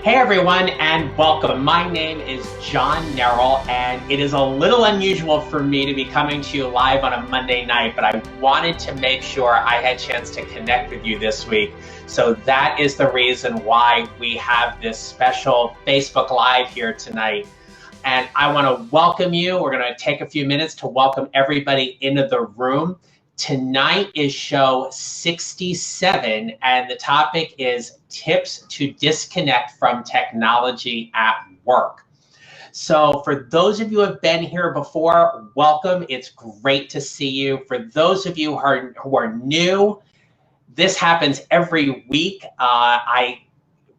Hey everyone, and welcome. My name is John Nerrell, and it is a little unusual for me to be coming to you live on a Monday night, but I wanted to make sure I had a chance to connect with you this week. So that is the reason why we have this special Facebook Live here tonight. And I want to welcome you. We're going to take a few minutes to welcome everybody into the room. Tonight is show 67, and the topic is tips to disconnect from technology at work. So for those of you who have been here before, welcome. It's great to see you. For those of you who are new, this happens every week. I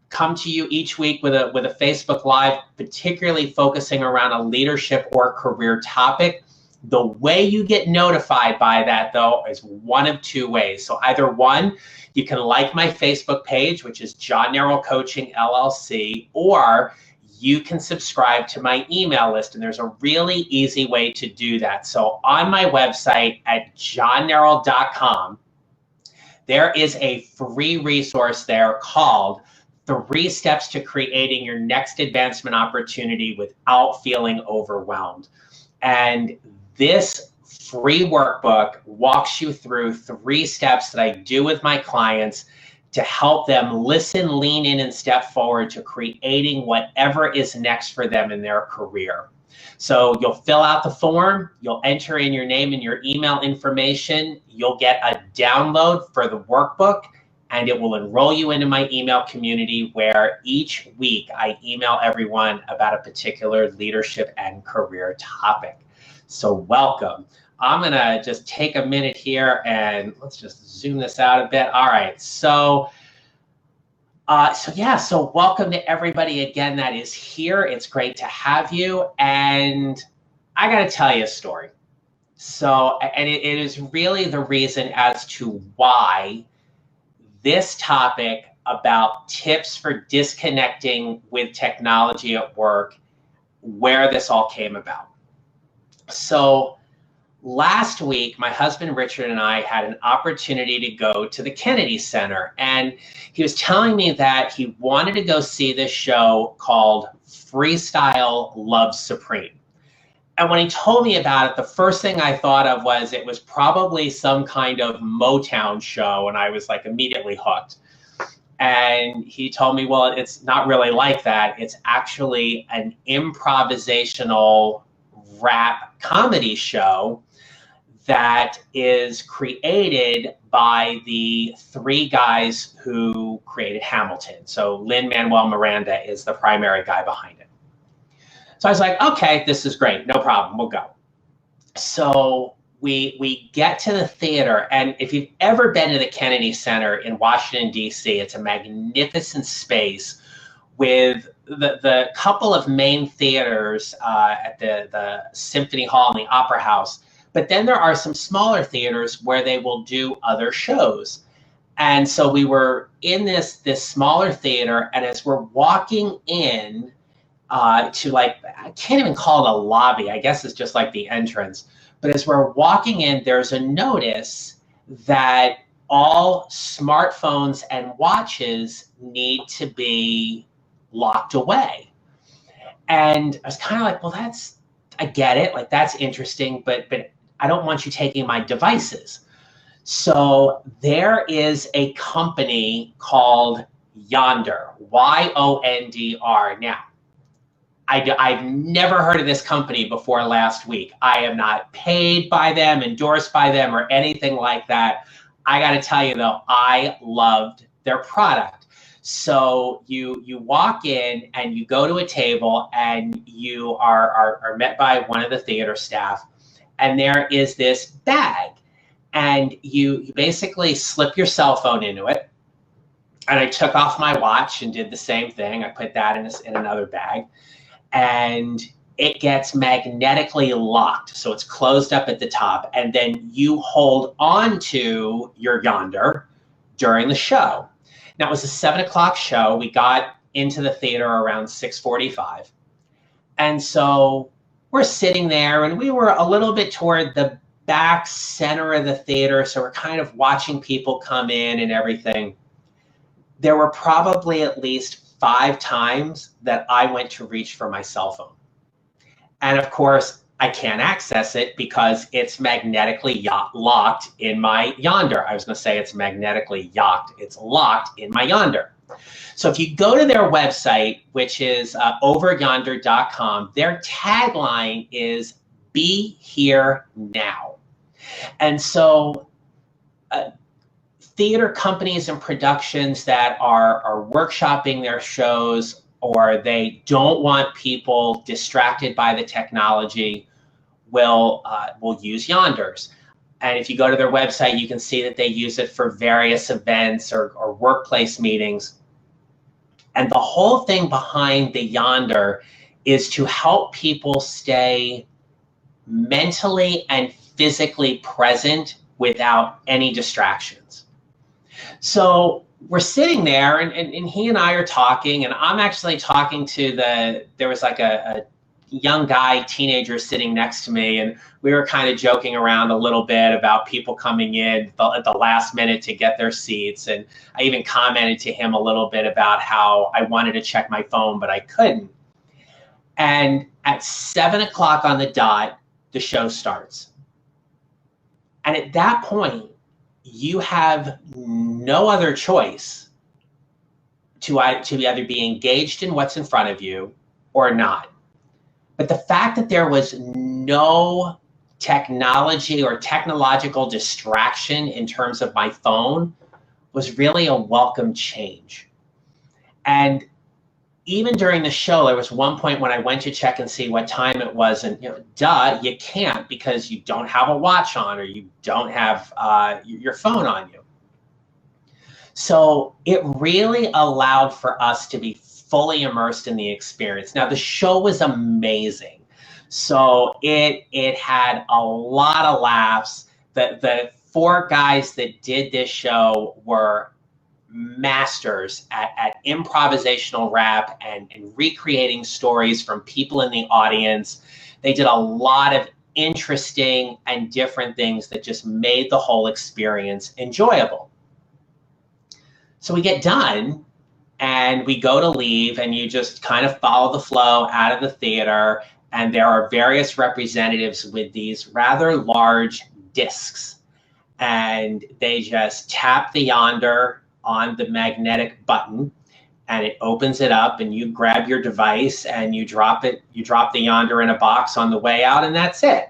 come to you each week with a Facebook Live, particularly focusing around a leadership or career topic. The way you get notified by that, though, is one of two ways. So either one, you can like my Facebook page, which is John Nerrell Coaching LLC, or you can subscribe to my email list. And there's a really easy way to do that. So on my website at johnnerrell.com, there is a free resource there called 3 Steps to Creating Your Next Advancement Opportunity Without Feeling Overwhelmed. And this free workbook walks you through 3 steps that I do with my clients to help them listen, lean in, and step forward to creating whatever is next for them in their career. So you'll fill out the form, you'll enter in your name and your email information, you'll get a download for the workbook, and it will enroll you into my email community where each week I email everyone about a particular leadership and career topic. So welcome. I'm gonna just take a minute here and let's just zoom this out a bit. All right, so welcome to everybody again that is here. It's great to have you. And I gotta tell you a story. So, and it is really the reason as to why this topic about tips for disconnecting with technology at work, where this all came about. So last week, my husband Richard and I had an opportunity to go to the Kennedy Center, and he was telling me that he wanted to go see this show called Freestyle Love Supreme. And when he told me about it, the first thing I thought of was it was probably some kind of Motown show, and I was like immediately hooked. And he told me, well, it's not really like that. It's actually an improvisational rap comedy show that is created by the 3 guys who created Hamilton. So Lin-Manuel Miranda is the primary guy behind it. So I was like, okay, this is great, no problem, we'll go. So we get to the theater, and if you've ever been to the Kennedy Center in Washington, D.C., it's a magnificent space with the couple of main theaters at the Symphony Hall and the Opera House. But then there are some smaller theaters where they will do other shows. And so we were in this smaller theater, and as we're walking in to, like, I can't even call it a lobby, I guess it's just like the entrance. But as we're walking in, there's a notice that all smartphones and watches need to be locked away. And I was kind of like, well, I get it, like that's interesting, but I don't want you taking my devices. So there is a company called YONDR, YONDR. Now, I've never heard of this company before last week. I am not paid by them, endorsed by them, or anything like that. I got to tell you though, I loved their product. So you walk in and you go to a table and you are met by one of the theater staff, and there is this bag, and you basically slip your cell phone into it. And I took off my watch and did the same thing. I put that in another bag, and it gets magnetically locked. So it's closed up at the top, and then you hold on to your YONDR during the show. Now, it was a 7 o'clock show. We got into the theater around 6:45. And so we're sitting there, and we were a little bit toward the back center of the theater. So we're kind of watching people come in and everything. There were probably at least 5 times that I went to reach for my cell phone. And of course, I can't access it because it's magnetically locked in my YONDR. I was going to say it's magnetically it's locked in my YONDR. So if you go to their website, which is overyonder.com, their tagline is "Be Here Now." And so theater companies and productions that are workshopping their shows, or they don't want people distracted by the technology, will use YONDRs. And if you go to their website, you can see that they use it for various events or workplace meetings. And the whole thing behind the YONDR is to help people stay mentally and physically present without any distractions. So we're sitting there, and he and I are talking, and I'm actually talking to there was like a young guy, teenager sitting next to me, and we were kind of joking around a little bit about people coming in at the last minute to get their seats. And I even commented to him a little bit about how I wanted to check my phone, but I couldn't. And at 7 o'clock on the dot, the show starts. And at that point, you have no other choice to either be engaged in what's in front of you or not. But the fact that there was no technology or technological distraction in terms of my phone was really a welcome change. And even during the show, there was one point when I went to check and see what time it was, and you can't, because you don't have a watch on, or you don't have your phone on you. So it really allowed for us to be fully immersed in the experience. Now, the show was amazing. So it had a lot of laughs. The 4 guys that did this show were masters at improvisational rap and recreating stories from people in the audience. They did a lot of interesting and different things that just made the whole experience enjoyable. So we get done, and we go to leave, and you just kind of follow the flow out of the theater, and there are various representatives with these rather large discs, and they just tap the YONDR on the magnetic button, and it opens it up, and you grab your device and you drop the YONDR in a box on the way out, and that's it.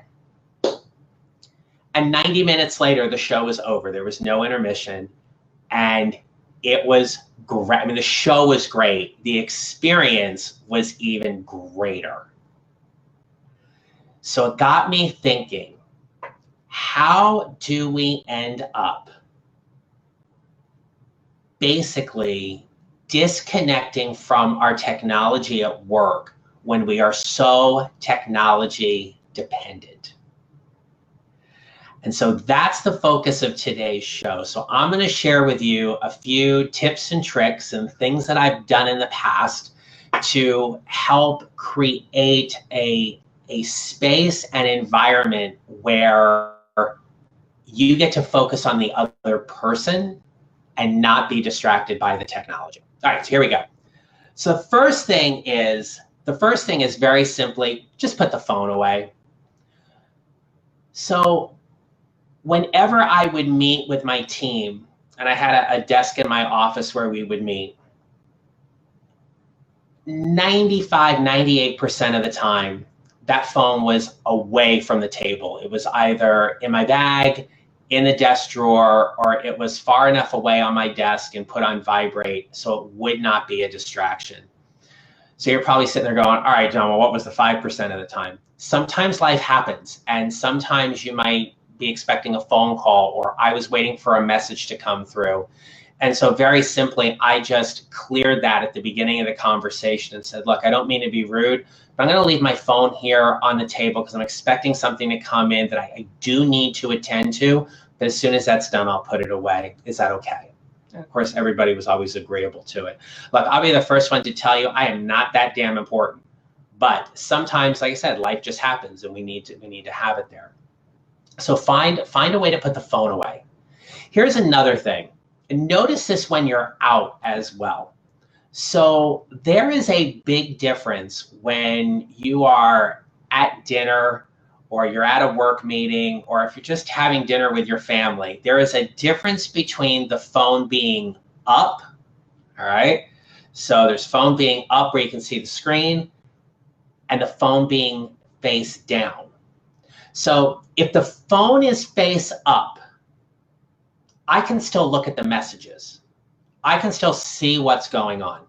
And 90 minutes later, the show was over. There was no intermission, and it was great. I mean, the show was great. The experience was even greater. So it got me thinking, how do we end up basically disconnecting from our technology at work when we are so technology dependent? And so that's the focus of today's show. So I'm going to share with you a few tips and tricks and things that I've done in the past to help create a space and environment where you get to focus on the other person and not be distracted by the technology. All right, so here we go. So the first thing is very simply, just put the phone away. So whenever I would meet with my team, and I had a desk in my office where we would meet, 95, 98% of the time, that phone was away from the table. It was either in my bag, in the desk drawer, or it was far enough away on my desk and put on vibrate so it would not be a distraction. So you're probably sitting there going, all right, John, well, what was the 5% of the time? Sometimes life happens, and sometimes you might be expecting a phone call, or I was waiting for a message to come through. And so very simply, I just cleared that at the beginning of the conversation and said, look, I don't mean to be rude, but I'm going to leave my phone here on the table because I'm expecting something to come in that I do need to attend to. But as soon as that's done, I'll put it away. Is that okay? And of course, everybody was always agreeable to it. Look, I'll be the first one to tell you I am not that damn important. But sometimes, like I said, life just happens, and we need to have it there. So find a way to put the phone away. Here's another thing. And notice this when you're out as well. So there is a big difference when you are at dinner or you're at a work meeting, or if you're just having dinner with your family. There is a difference between the phone being up, all right? So there's phone being up where you can see the screen, and the phone being face down. So if the phone is face up, I can still look at the messages. I can still see what's going on.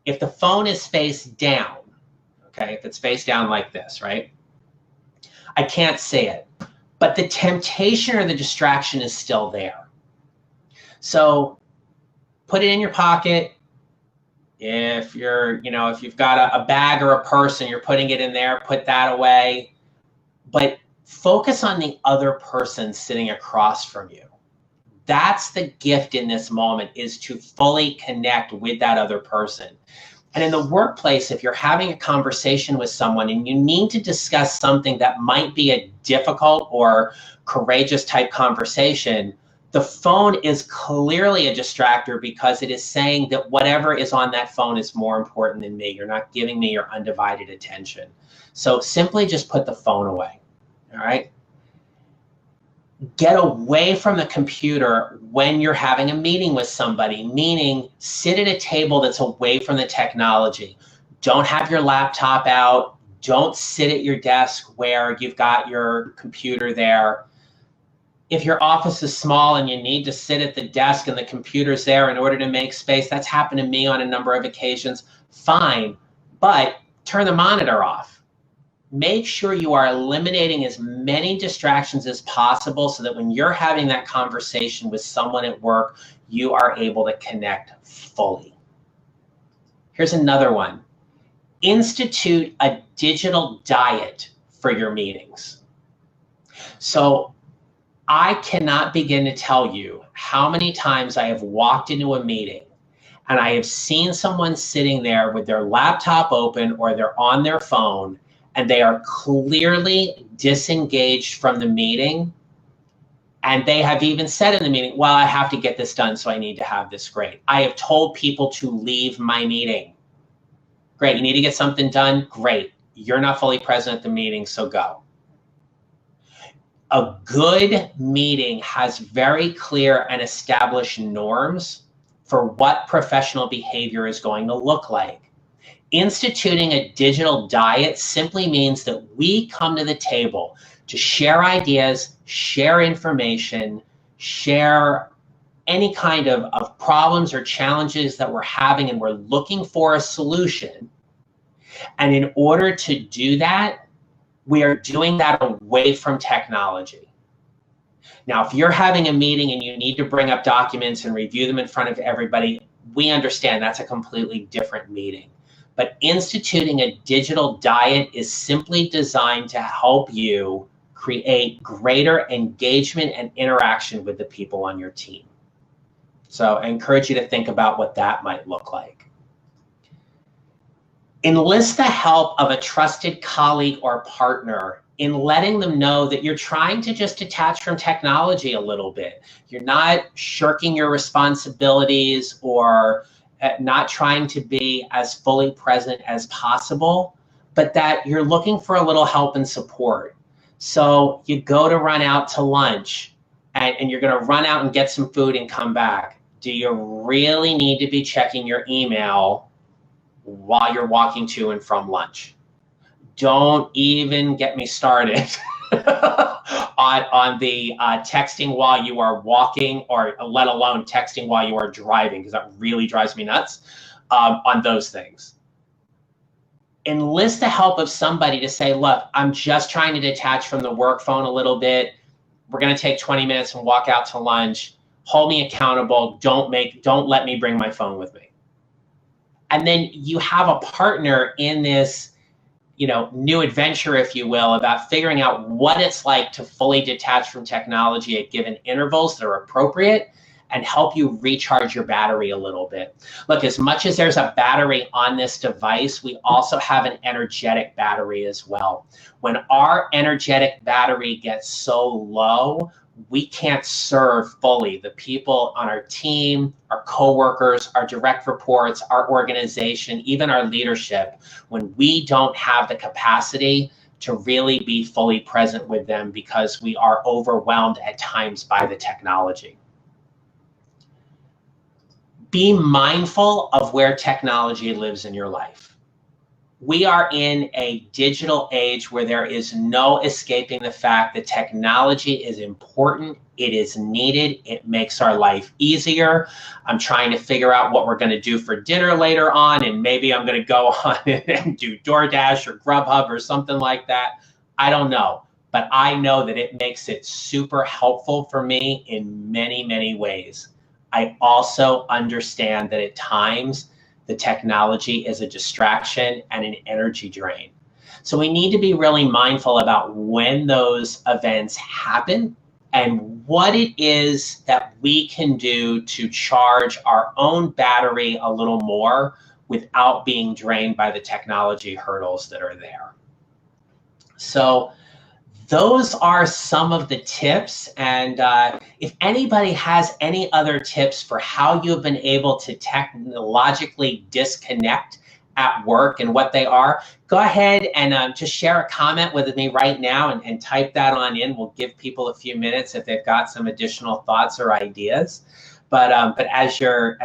If the phone is face down, okay, if it's face down like this, right, I can't see it, but the temptation or the distraction is still there. So put it in your pocket. If you're, if you've got a bag or a purse and you're putting it in there, put that away. But focus on the other person sitting across from you. That's the gift in this moment, is to fully connect with that other person. And in the workplace, if you're having a conversation with someone and you need to discuss something that might be a difficult or courageous type conversation, the phone is clearly a distractor because it is saying that whatever is on that phone is more important than me. You're not giving me your undivided attention. So simply just put the phone away, all right? Get away from the computer when you're having a meeting with somebody, meaning sit at a table that's away from the technology. Don't have your laptop out. Don't sit at your desk where you've got your computer there. If your office is small and you need to sit at the desk and the computer's there in order to make space, that's happened to me on a number of occasions, fine, but turn the monitor off. Make sure you are eliminating as many distractions as possible so that when you're having that conversation with someone at work, you are able to connect fully. Here's another one. Institute a digital diet for your meetings. So I cannot begin to tell you how many times I have walked into a meeting and I have seen someone sitting there with their laptop open or they're on their phone, and they are clearly disengaged from the meeting. And they have even said in the meeting, well, I have to get this done, so I need to have this. Great. I have told people to leave my meeting. Great, you need to get something done? Great. You're not fully present at the meeting, so go. A good meeting has very clear and established norms for what professional behavior is going to look like. Instituting a digital diet simply means that we come to the table to share ideas, share information, share any kind of problems or challenges that we're having, and we're looking for a solution. And in order to do that, we are doing that away from technology. Now, if you're having a meeting and you need to bring up documents and review them in front of everybody, we understand that's a completely different meeting. But instituting a digital diet is simply designed to help you create greater engagement and interaction with the people on your team. So I encourage you to think about what that might look like. Enlist the help of a trusted colleague or partner in letting them know that you're trying to just detach from technology a little bit. You're not shirking your responsibilities or not trying to be as fully present as possible, but that you're looking for a little help and support. So you go to run out to lunch and you're going to run out and get some food and come back. Do you really need to be checking your email while you're walking to and from lunch? Don't even get me started on the texting while you are walking, or let alone texting while you are driving, because that really drives me nuts on those things. Enlist the help of somebody to say, look, I'm just trying to detach from the work phone a little bit. We're going to take 20 minutes and walk out to lunch. Hold me accountable. Don't let me bring my phone with me. And then you have a partner in this new adventure, if you will, about figuring out what it's like to fully detach from technology at given intervals that are appropriate, and help you recharge your battery a little bit. Look, as much as there's a battery on this device, we also have an energetic battery as well. When our energetic battery gets so low, we can't serve fully the people on our team, our coworkers, our direct reports, our organization, even our leadership, when we don't have the capacity to really be fully present with them because we are overwhelmed at times by the technology. Be mindful of where technology lives in your life. We are in a digital age where there is no escaping the fact that technology is important. It is needed. It makes our life easier. I'm trying to figure out what we're going to do for dinner later on, and maybe I'm going to go on and do DoorDash or Grubhub or something like that. I don't know, but I know that it makes it super helpful for me in many, many ways. I also understand that at times the technology is a distraction and an energy drain. So we need to be really mindful about when those events happen and what it is that we can do to charge our own battery a little more without being drained by the technology hurdles that are there. So those are some of the tips, and if anybody has any other tips for how you've been able to technologically disconnect at work and what they are, go ahead and just share a comment with me right now and type that on in. We'll give people a few minutes if they've got some additional thoughts or ideas. But as you're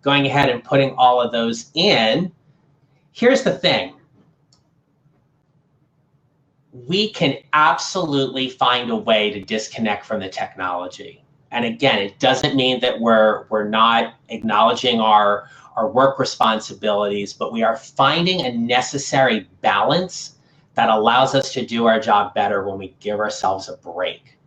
going ahead and putting all of those in, here's the thing. We can absolutely find a way to disconnect from the technology. And again, it doesn't mean that we're not acknowledging our work responsibilities, but we are finding a necessary balance that allows us to do our job better when we give ourselves a break.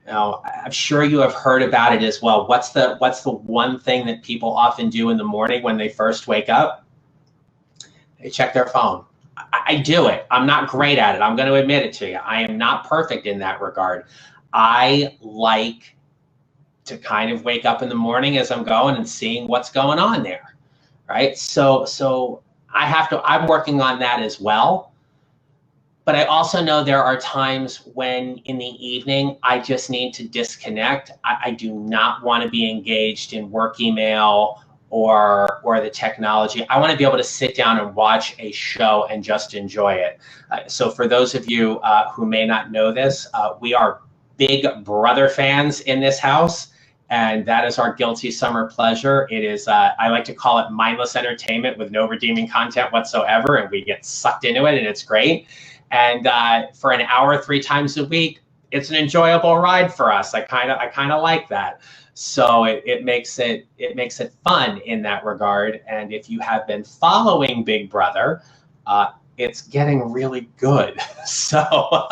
Now, I'm sure you have heard about it as well. What's the one thing that people often do in the morning when they first wake up? They check their phone. I do it. I'm not great at it. I'm going to admit it to you. I am not perfect in that regard. I like to kind of wake up in the morning as I'm going and seeing what's going on there, right? So I'm working on that as well. But I also know there are times when in the evening, I just need to disconnect. I do not want to be engaged in work email or the technology. I want to be able to sit down and watch a show and just enjoy it. So for those of you who may not know this, we are Big Brother fans in this house, and that is our guilty summer pleasure. It is, I like to call it mindless entertainment with no redeeming content whatsoever, and we get sucked into it, and it's great. And for an hour, 3 times a week, it's an enjoyable ride for us. I kind of like that. So it makes it fun in that regard. And if you have been following Big Brother, it's getting really good. So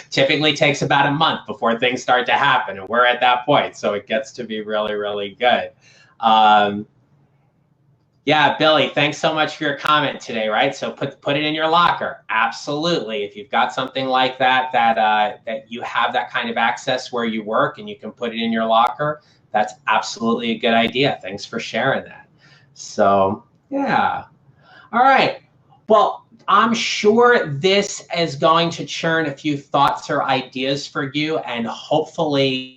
typically takes about a month before things start to happen, and we're at that point. So it gets to be really, really good. Yeah, Billy, thanks so much for your comment today, right? So put it in your locker. Absolutely. If you've got something like that you have that kind of access where you work and you can put it in your locker, that's absolutely a good idea. Thanks for sharing that. So, yeah. All right. Well, I'm sure this is going to churn a few thoughts or ideas for you, and hopefully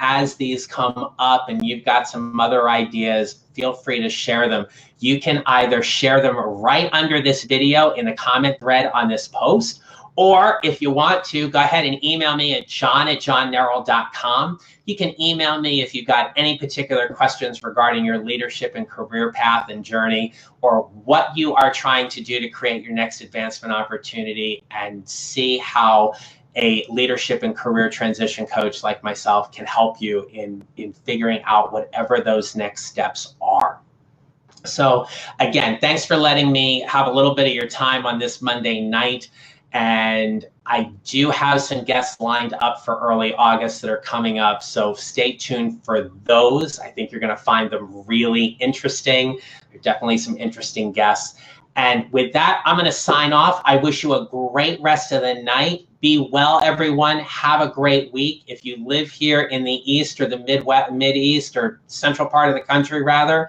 as these come up and you've got some other ideas, feel free to share them. You can either share them right under this video in the comment thread on this post, or if you want to, go ahead and email me at john@johnnerrell.com. You can email me if you've got any particular questions regarding your leadership and career path and journey, or what you are trying to do to create your next advancement opportunity, and see how a leadership and career transition coach like myself can help you in figuring out whatever those next steps are. So again, thanks for letting me have a little bit of your time on this Monday night. And I do have some guests lined up for early August that are coming up. So stay tuned for those. I think you're going to find them really interesting. There are definitely some interesting guests. And with that, I'm going to sign off. I wish you a great rest of the night. Be well, everyone. Have a great week. If you live here in the East or the Mid-East or central part of the country, rather,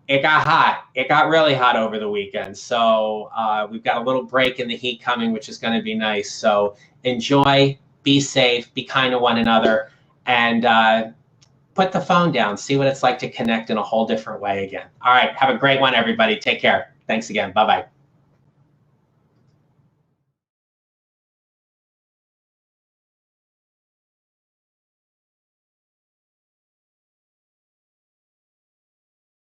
it got hot. It got really hot over the weekend. So we've got a little break in the heat coming, which is going to be nice. So enjoy, be safe, be kind to one another, and put the phone down. See what it's like to connect in a whole different way again. All right. Have a great one, everybody. Take care. Thanks again. Bye-bye.